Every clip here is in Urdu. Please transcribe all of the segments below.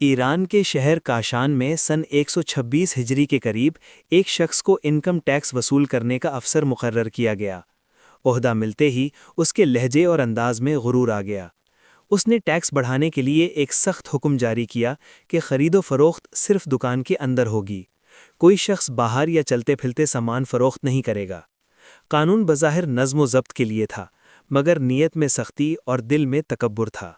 ایران کے شہر کاشان میں سن 126 ہجری کے قریب ایک شخص کو انکم ٹیکس وصول کرنے کا افسر مقرر کیا گیا۔ عہدہ ملتے ہی اس کے لہجے اور انداز میں غرور آ گیا۔ اس نے ٹیکس بڑھانے کے لیے ایک سخت حکم جاری کیا کہ خرید و فروخت صرف دکان کے اندر ہوگی، کوئی شخص باہر یا چلتے پھرتے سامان فروخت نہیں کرے گا۔ قانون بظاہر نظم و ضبط کے لیے تھا، مگر نیت میں سختی اور دل میں تکبر تھا۔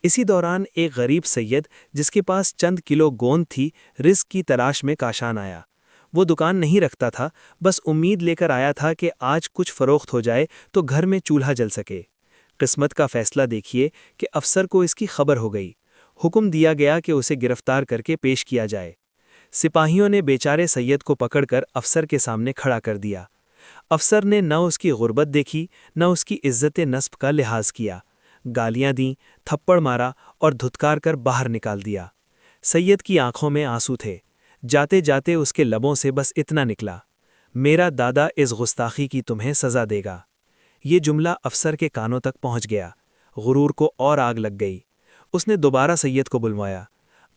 اسی دوران ایک غریب سید جس کے پاس چند کلو گوند تھی، رزق کی تلاش میں کاشان آیا۔ وہ دکان نہیں رکھتا تھا، بس امید لے کر آیا تھا کہ آج کچھ فروخت ہو جائے تو گھر میں چولہا جل سکے۔ قسمت کا فیصلہ دیکھیے کہ افسر کو اس کی خبر ہو گئی۔ حکم دیا گیا کہ اسے گرفتار کر کے پیش کیا جائے۔ سپاہیوں نے بیچارے سید کو پکڑ کر افسر کے سامنے کھڑا کر دیا۔ افسر نے نہ اس کی غربت دیکھی، نہ اس کی عزت نسب کا لحاظ کیا۔ گالیاں دیں، تھپڑ مارا اور دھتکار کر باہر نکال دیا۔ سید کی آنکھوں میں آنسو تھے۔ جاتے جاتے اس کے لبوں سے بس اتنا نکلا، میرا دادا اس گستاخی کی تمہیں سزا دے گا۔ یہ جملہ افسر کے کانوں تک پہنچ گیا۔ غرور کو اور آگ لگ گئی۔ اس نے دوبارہ سید کو بلوایا۔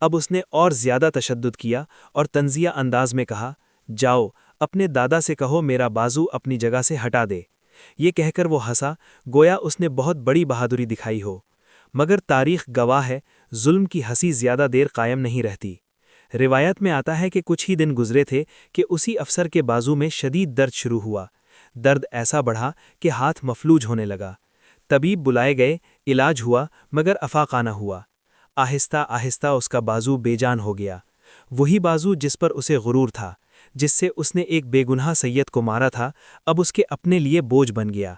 اب اس نے اور زیادہ تشدد کیا اور طنزیہ انداز میں کہا، جاؤ اپنے دادا سے کہو میرا بازو اپنی جگہ سے ہٹا دے۔ یہ کہہ کر وہ ہنسا، گویا اس نے بہت بڑی بہادری دکھائی ہو۔ مگر تاریخ گواہ ہے، ظلم کی ہنسی زیادہ دیر قائم نہیں رہتی۔ روایت میں آتا ہے کہ کچھ ہی دن گزرے تھے کہ اسی افسر کے بازو میں شدید درد شروع ہوا۔ درد ایسا بڑھا کہ ہاتھ مفلوج ہونے لگا۔ طبیب بلائے گئے، علاج ہوا، مگر افاقہ نہ ہوا۔ آہستہ آہستہ اس کا بازو بے جان ہو گیا۔ وہی بازو جس پر اسے غرور تھا، جس سے اس نے ایک بے گناہ سید کو مارا تھا، اب اس کے اپنے لیے بوجھ بن گیا۔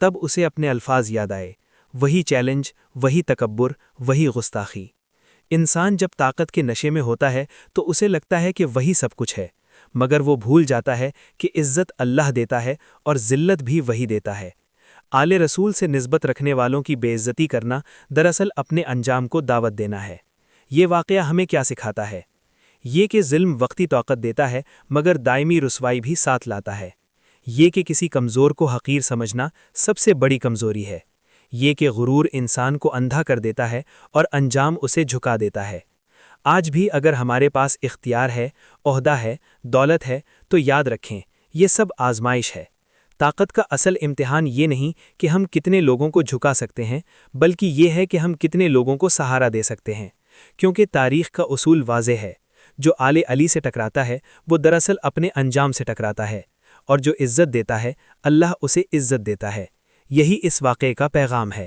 تب اسے اپنے الفاظ یاد آئے، وہی چیلنج، وہی تکبر، وہی گستاخی۔ انسان جب طاقت کے نشے میں ہوتا ہے تو اسے لگتا ہے کہ وہی سب کچھ ہے، مگر وہ بھول جاتا ہے کہ عزت اللہ دیتا ہے اور ذلت بھی وہی دیتا ہے۔ آل رسول سے نسبت رکھنے والوں کی بے عزتی کرنا دراصل اپنے انجام کو دعوت دینا ہے۔ یہ واقعہ ہمیں کیا سکھاتا ہے؟ یہ کہ ظلم وقتی طاقت دیتا ہے، مگر دائمی رسوائی بھی ساتھ لاتا ہے۔ یہ کہ کسی کمزور کو حقیر سمجھنا سب سے بڑی کمزوری ہے۔ یہ کہ غرور انسان کو اندھا کر دیتا ہے اور انجام اسے جھکا دیتا ہے۔ آج بھی اگر ہمارے پاس اختیار ہے، عہدہ ہے، دولت ہے، تو یاد رکھیں، یہ سب آزمائش ہے۔ طاقت کا اصل امتحان یہ نہیں کہ ہم کتنے لوگوں کو جھکا سکتے ہیں، بلکہ یہ ہے کہ ہم کتنے لوگوں کو سہارا دے سکتے ہیں۔ کیونکہ تاریخ کا اصول واضح ہے، جو آل علی سے ٹکراتا ہے وہ دراصل اپنے انجام سے ٹکراتا ہے، اور جو عزت دیتا ہے اللہ اسے عزت دیتا ہے۔ یہی اس واقعے کا پیغام ہے۔